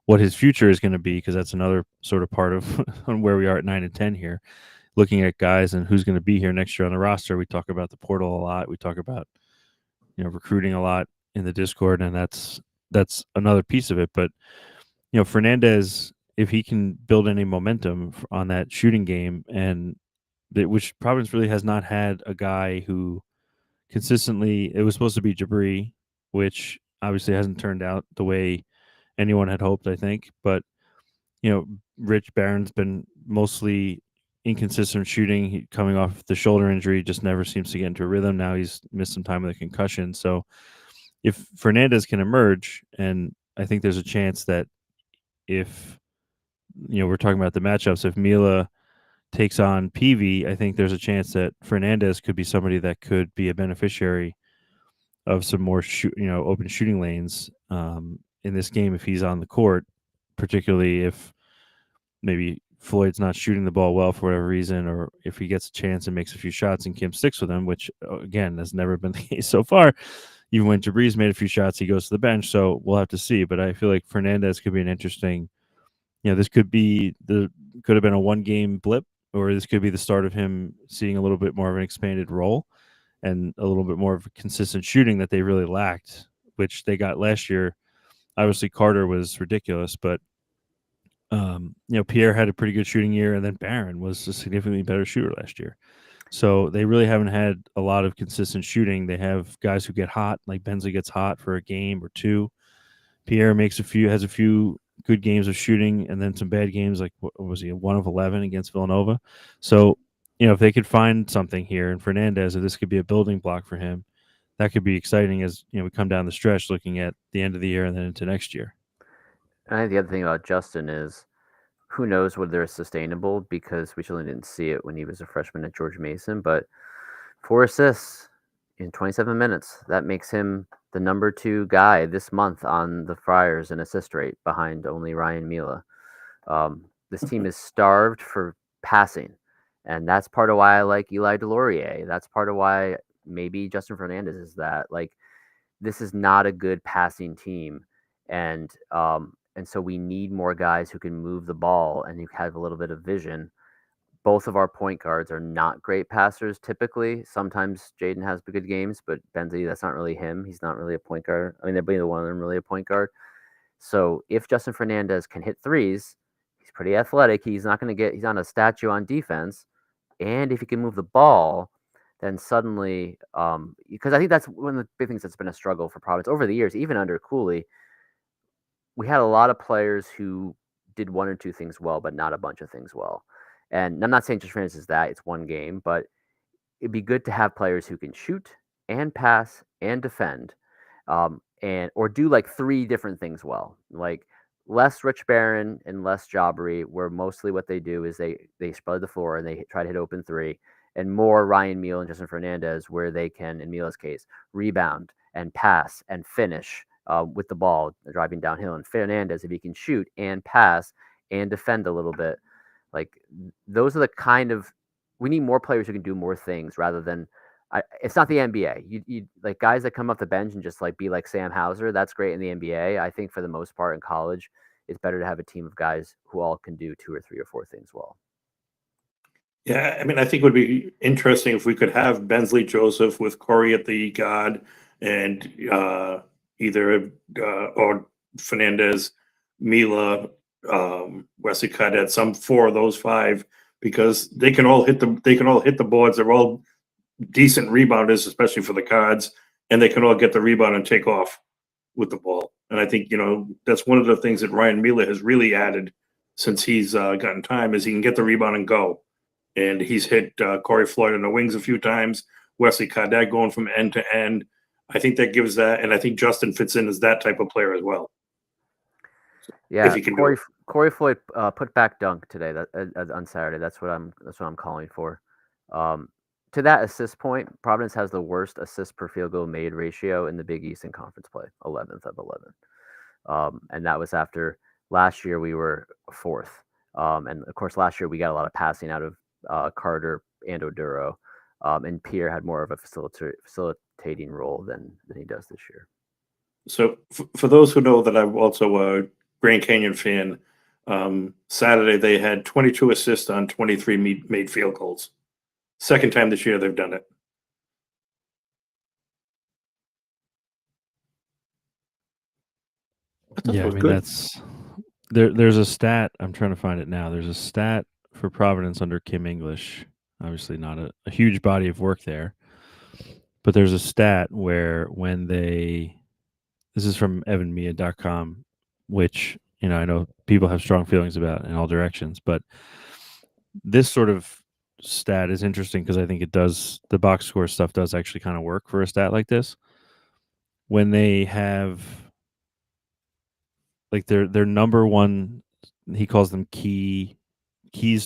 what his future is going to be, because that's another sort of part of where we are at 9 and 10 here, looking at guys and who's going to be here next year on the roster. We talk about the portal a lot. We talk about recruiting a lot in the Discord, and that's another piece of it. But Fernandez, if he can build any momentum on that shooting game, and which Providence really has not had a guy who consistently, it was supposed to be Jabri, which obviously hasn't turned out the way anyone had hoped, I think. But Rich Barron's been mostly inconsistent shooting. He, coming off the shoulder injury, just never seems to get into a rhythm. Now he's missed some time with a concussion. So if Fernandez can emerge, and I think there's a chance that if we're talking about the matchups, if Mila takes on PV, I think there's a chance that Fernandez could be somebody that could be a beneficiary of some more open shooting lanes in this game if he's on the court, particularly if maybe Floyd's not shooting the ball well for whatever reason, or if he gets a chance and makes a few shots and Kim sticks with him, which again has never been the case so far. Even when Jabri's made a few shots, he goes to the bench. So we'll have to see. But I feel like Fernandez could be an interesting. This could have been a 1-game blip, or this could be the start of him seeing a little bit more of an expanded role and a little bit more of a consistent shooting that they really lacked, which they got last year. Obviously, Carter was ridiculous, but Pierre had a pretty good shooting year, and then Barron was a significantly better shooter last year. So they really haven't had a lot of consistent shooting. They have guys who get hot, like Bensley gets hot for a game or two. Pierre has a few good games of shooting, and then some bad games, like what was he, 1 of 11 against Villanova. So if they could find something here in Fernandez, if this could be a building block for him, that could be exciting as we come down the stretch, looking at the end of the year and then into next year. And I think the other thing about Justin is, who knows whether they're sustainable, because we certainly didn't see it when he was a freshman at George Mason. But 4 assists in 27 minutes, that makes him the number 2 guy this month on the Friars in assist rate, behind only Ryan Mila. This team is starved for passing, and that's part of why I like Eli Delorier. That's part of why maybe Justin Fernandez is that. Like, this is not a good passing team, and so we need more guys who can move the ball and who have a little bit of vision. Both of our point guards are not great passers typically. Sometimes Jaden has good games, but Benzie, that's not really him. He's not really a point guard. I mean, they're neither one of them really a point guard. So if Justin Fernandez can hit threes, he's pretty athletic. He's not a statue on defense. And if he can move the ball, then suddenly, because I think that's one of the big things that's been a struggle for Providence over the years, even under Cooley. We had a lot of players who did 1 or 2 things well, but not a bunch of things well. And I'm not saying just Fernandez is that, it's 1 game, but it'd be good to have players who can shoot and pass and defend, or do like 3 different things well. Like less Rich Barron and less Jabri, where mostly what they do is they spread the floor and they try to hit open 3, and more Ryan Meal and Justin Fernandez, where they can, in Mila's case, rebound and pass and finish with the ball driving downhill. And Fernandez, if he can shoot and pass and defend a little bit, like those are the kind of, we need more players who can do more things rather than, it's not the NBA. You like guys that come off the bench and just like be like Sam Hauser. That's great in the NBA. I think for the most part in college, it's better to have a team of guys who all can do 2 or 3 or 4 things well. Yeah, I mean, I think it would be interesting if we could have Bensley Joseph with Corey at the guard and either or Fernandez, Mila, Wesley Cadet, some four of those five, because they can all hit the boards. They're all decent rebounders, especially for the cards, and they can all get the rebound and take off with the ball. And I think that's one of the things that Ryan Mila has really added since he's gotten time is he can get the rebound and go. And he's hit Corey Floyd in the wings a few times. Wesley Cadet going from end to end. I think that gives that, and I think Justin fits in as that type of player as well. Yeah, if he can do it. Corey Floyd put back dunk today on Saturday. That's what I'm calling for. To that assist point, Providence has the worst assist per field goal made ratio in the Big East in conference play, 11th of 11. And that was after last year we were 4th. And of course, last year we got a lot of passing out of Carter and Oduro, and Pierre had more of a facilitating role than he does this year. So for those who know that I'm also a Grand Canyon fan, Saturday they had 22 assists on 23 made field goals. Second time this year they've done it. Yeah, I mean that's there's a stat. I'm trying to find it now. There's a stat for Providence under Kim English. Obviously, not a huge body of work there, but there's a stat where when this is from evanmia.com, which I know people have strong feelings about in all directions, but this sort of stat is interesting because I think the box score stuff does actually kind of work for a stat like this. When they have like their number one, he calls them keys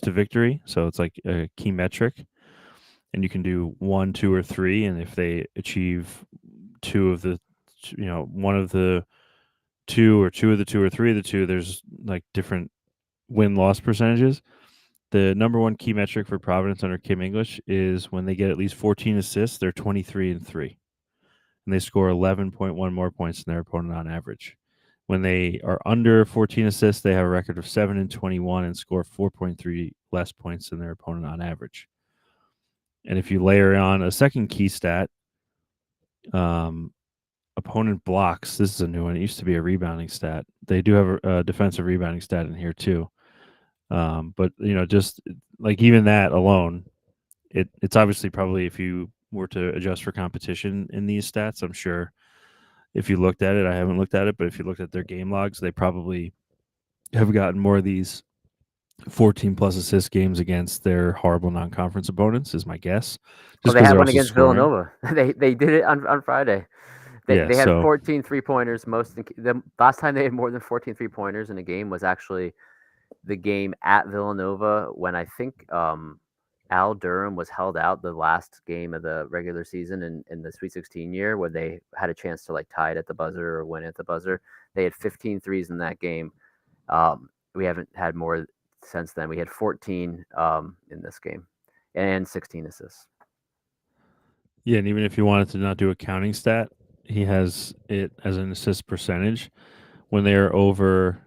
to victory. So it's like a key metric, and you can do 1, 2, or 3, and if they achieve two of the, one of the two, or two of the two, or three of the two, there's like different win-loss percentages. The number one key metric for Providence under Kim English is when they get at least 14 assists, they're 23-3, and they score 11.1 more points than their opponent on average. When they are under 14 assists, they have a record of 7-21 and score 4.3 less points than their opponent on average. And if you layer on a second key stat, opponent blocks. This is a new one. It used to be a rebounding stat. They do have a defensive rebounding stat in here too. But just like even that alone, it's obviously probably, if you were to adjust for competition in these stats, I'm sure if you looked at it, I haven't looked at it, but if you looked at their game logs, they probably have gotten more of these 14 plus assist games against their horrible non-conference opponents, is my guess. Well, they had one against Villanova. They did it on Friday. They had 14 3-pointers. The last time they had more than 14 3-pointers in a game was actually the game at Villanova when I think Al Durham was held out the last game of the regular season in the Sweet 16 year, where they had a chance to like tie it at the buzzer or win at the buzzer. They had 15 threes in that game. We haven't had more since then. We had 14 in this game and 16 assists. Yeah, and even if you wanted to not do a counting stat, he has it as an assist percentage when they are over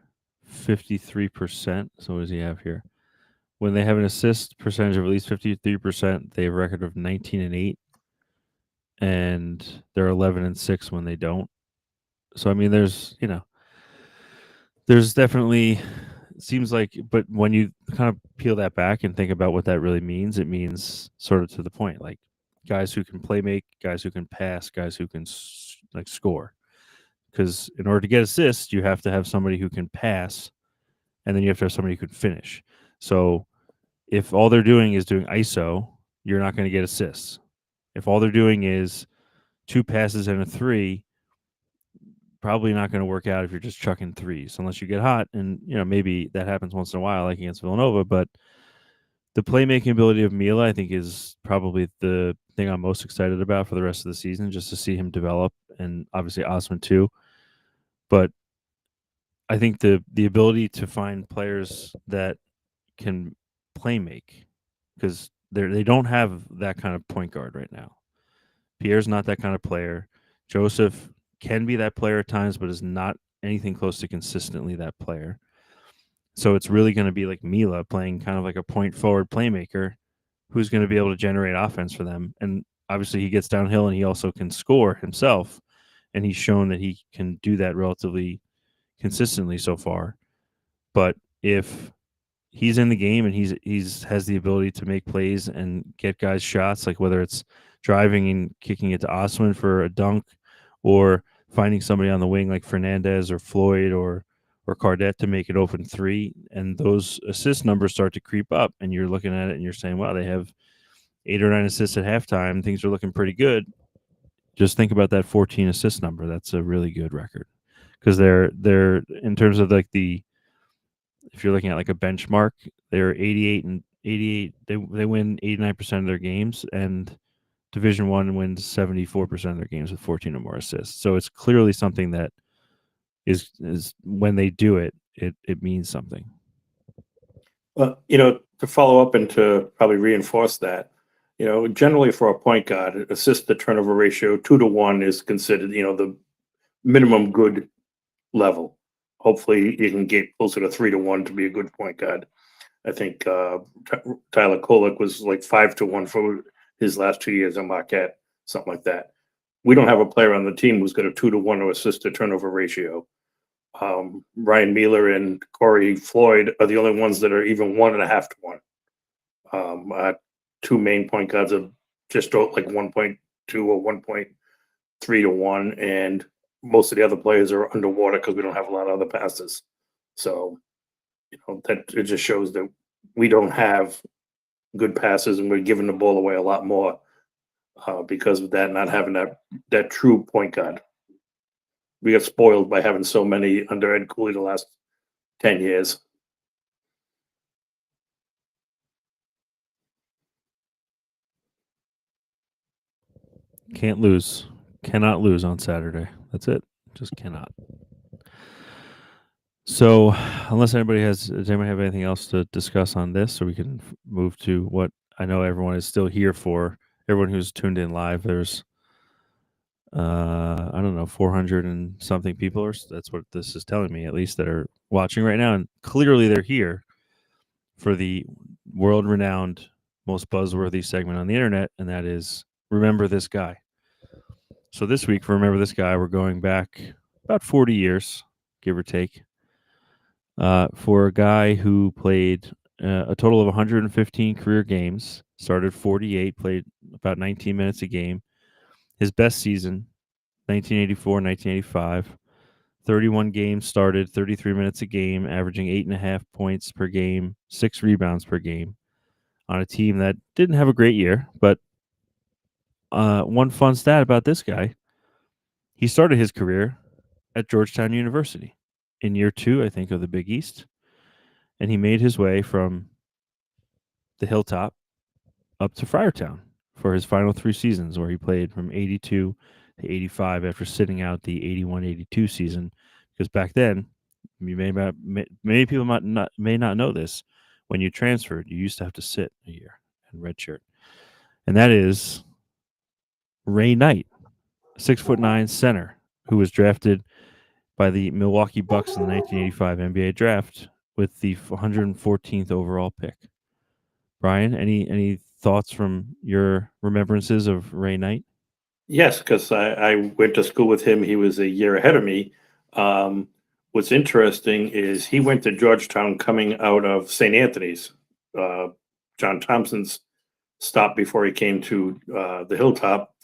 53%. So what does he have here? When they have an assist percentage of at least 53%, they have a record of 19-8, and they're 11-6 when they don't. So I mean, there's definitely, seems like, but when you kind of peel that back and think about what that really means, it means sort of to the point, like guys who can play make, guys who can pass, guys who can score. Because in order to get assists, you have to have somebody who can pass, and then you have to have somebody who can finish. So if all they're doing is doing ISO, you're not going to get assists. If all they're doing is 2 passes and a 3, probably not going to work out if you're just chucking threes, unless you get hot. And, maybe that happens once in a while, like against Villanova. But the playmaking ability of Mila, I think, is probably the thing I'm most excited about for the rest of the season, just to see him develop, and obviously Osman too. But I think the ability to find players that can play make, because they don't have that kind of point guard right now. Pierre's not that kind of player. Joseph can be that player at times, but is not anything close to consistently that player. So it's really going to be like Mila playing kind of like a point forward playmaker who's going to be able to generate offense for them. And obviously he gets downhill and he also can score himself. And he's shown that he can do that relatively consistently so far. But if he's in the game and he's has the ability to make plays and get guys shots, like whether it's driving and kicking it to Oswin for a dunk or finding somebody on the wing like Fernandez or Floyd or Cardette to make it open three, and those assist numbers start to creep up, and you're looking at it and you're saying, wow, they have 8 or 9 assists at halftime. Things are looking pretty good. Just think about that 14 assist number. That's a really good record because they're in terms of like if you're looking at like a benchmark, they're 88 and 88. They win 89% of their games, and Division One wins 74% of their games with 14 or more assists. So it's clearly something that is when they do it, it means something. Well, to follow up and to probably reinforce that, generally for a point guard, assist to turnover ratio 2-1 is considered, the minimum good level. Hopefully you can get closer to 3-1 to be a good point guard. I think Tyler Kolek was like 5-1 for his last 2 years at Marquette, something like that. We don't have a player on the team who's got a 2-1 assist to turnover ratio. Ryan Mealer and Corey Floyd are the only ones that are even 1.5-1. Our two main point guards are just like 1.2 or 1.3-1, and most of the other players are underwater because we don't have a lot of other passes. So, that it just shows that we don't have good passes, and we're giving the ball away a lot more because of that, not having that true point guard. We got spoiled by having so many under Ed Cooley the last 10 years. Can't lose. Cannot lose on Saturday. That's it. Just cannot. So, unless does anyone have anything else to discuss on this, so we can move to what I know everyone is still here for. Everyone who's tuned in live, there's I don't know, 400 and something people, or that's what this is telling me, at least, that are watching right now, and clearly they're here for the world-renowned, most buzzworthy segment on the internet, and that is Remember This Guy. So this week, for Remember This Guy, we're going back about 40 years, give or take, for a guy who played a total of 115 career games, started 48, played about 19 minutes a game. His best season, 1984, 1985, 31 games started, 33 minutes a game, averaging 8.5 points per game, 6 rebounds per game, on a team that didn't have a great year. But one fun stat about this guy, he started his career at Georgetown University in year 2, I think, of the Big East. And he made his way from the Hilltop up to Friartown for his final 3 seasons, where he played from 82 to 85 after sitting out the 81-82 season. Because back then, many people may not know this, when you transferred, you used to have to sit a year in redshirt. And that is Ray Knight, 6'9" center, who was drafted by the Milwaukee Bucks in the 1985 NBA draft with the 114th overall pick. Brian, any thoughts from your remembrances of Ray Knight? Yes, because I went to school with him. He was a year ahead of me. What's interesting is he went to Georgetown coming out of St. Anthony's, John Thompson's stop before he came to the Hilltop.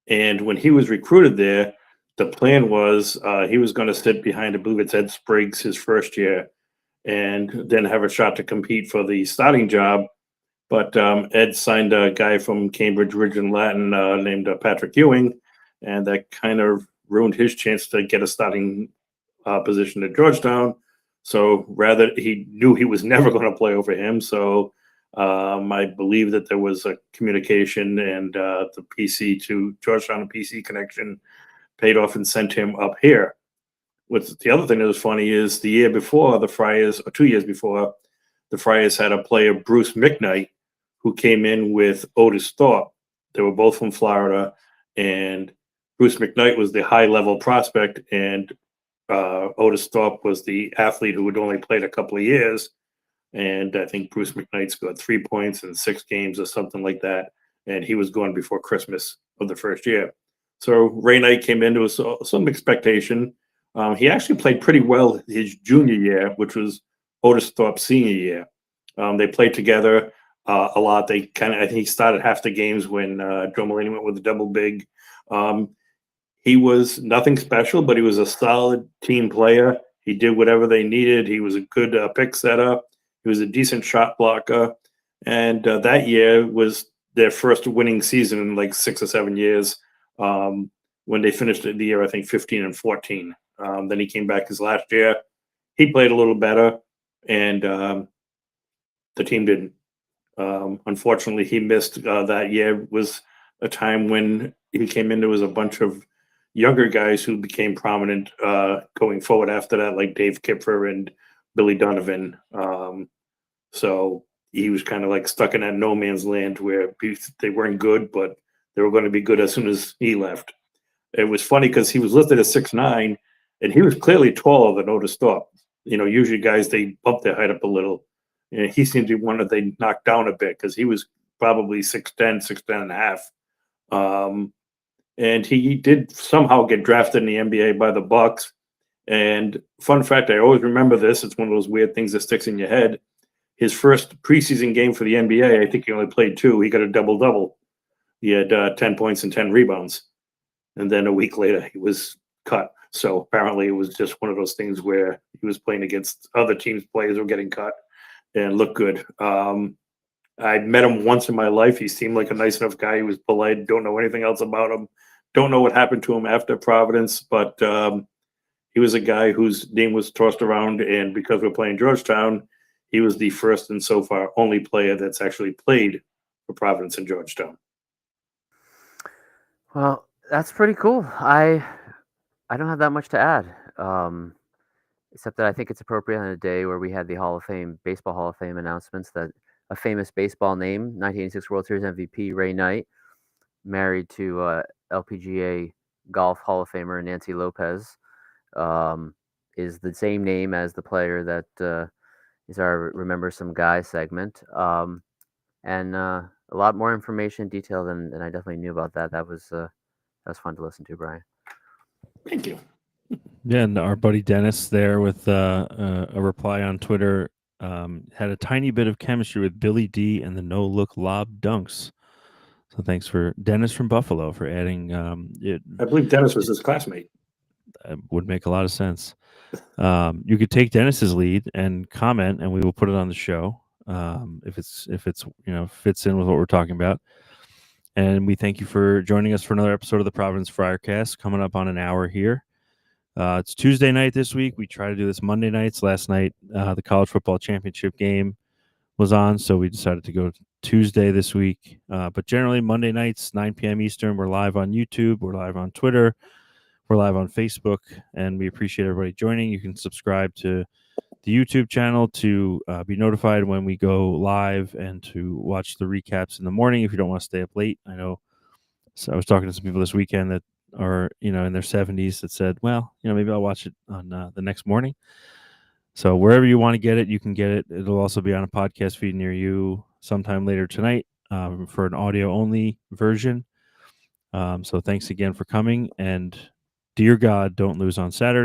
And when he was recruited there, the plan was he was going to sit behind, I believe it's Ed Spriggs his first year, and then have a shot to compete for the starting job. But Ed signed a guy from Cambridge Ridge and Latin named Patrick Ewing, and that kind of ruined his chance to get a starting position at Georgetown. So rather, he knew he was never going to play over him. So I believe that there was a communication, and the PC to Georgetown and PC connection paid off and sent him up here. What's the other thing that was funny is the year before the Friars, or 2 years before, the Friars had a player, Bruce McKnight, who came in with Otis Thorpe. They were both from Florida, and Bruce McKnight was the high-level prospect, and Otis Thorpe was the athlete who had only played a couple of years. and I think Bruce McKnight scored 3 points in 6 games or something like that, and he was gone before Christmas of the first year. So Ray Knight came into some expectation. He actually played pretty well his junior year, which was Otis Thorpe's senior year. They played together a lot. They I think he started half the games when Joe Mulaney went with a double big. He was nothing special, but he was a solid team player. He did whatever they needed. He was a good pick setter. He was a decent shot blocker. And that year was their first winning season in like 6 or 7 years, when they finished the year, I think, 15-14. Then he came back his last year. He played a little better, and the team didn't. Unfortunately, he missed that year. Was a time when he came in. There was a bunch of younger guys who became prominent going forward after that, like Dave Kipfer and Billy Donovan. So he was kind of like stuck in that no man's land where they weren't good, but they were going to be good as soon as he left. It was funny because he was listed as 6'9", and he was clearly taller than Otis Thorpe. Usually guys, they bump their height up a little. And he seemed to be one that they knocked down a bit because he was probably 6'10", 6'10 and a half. And he did somehow get drafted in the NBA by the Bucks. And fun fact, I always remember this. It's one of those weird things that sticks in your head. His first preseason game for the NBA, I think he only played 2. He got a double-double. He had 10 points and 10 rebounds. And then a week later, he was cut. So apparently it was just one of those things where he was playing against other teams' players who were getting cut and looked good. I met him once in my life. He seemed like a nice enough guy. He was polite. Don't know anything else about him. Don't know what happened to him after Providence, but he was a guy whose name was tossed around. And because we're playing Georgetown, he was the first and so far only player that's actually played for Providence and Georgetown. Well, that's pretty cool. I don't have that much to add, except that I think it's appropriate on a day where we had the Baseball Hall of Fame announcements that a famous baseball name, 1986 World Series MVP Ray Knight, married to LPGA Golf Hall of Famer Nancy Lopez, is the same name as the player that is our Remember Some Guy segment. And a lot more information, detail than I definitely knew about that. That was fun to listen to, Brian. Thank you. Yeah, and our buddy Dennis there with a reply on Twitter had a tiny bit of chemistry with Billy D and the no-look lob dunks. So thanks for Dennis from Buffalo for adding it. I believe Dennis was his classmate. Would make a lot of sense. You could take Dennis's lead and comment, and we will put it on the show if it's fits in with what we're talking about. And we thank you for joining us for another episode of the Providence Friarcast, coming up on an hour here. It's Tuesday night this week. We try to do this Monday nights. Last night, the college football championship game was on, so we decided to go Tuesday this week. But generally, Monday nights, 9 p.m. Eastern, we're live on YouTube. We're live on Twitter. We're live on Facebook, and we appreciate everybody joining. You can subscribe to the YouTube channel to be notified when we go live and to watch the recaps in the morning if you don't want to stay up late. I know. So I was talking to some people this weekend that are, in their 70s that said, well, maybe I'll watch it on the next morning. So wherever you want to get it, you can get it. It'll also be on a podcast feed near you sometime later tonight for an audio-only version. So thanks again for coming, and dear God, don't lose on Saturday.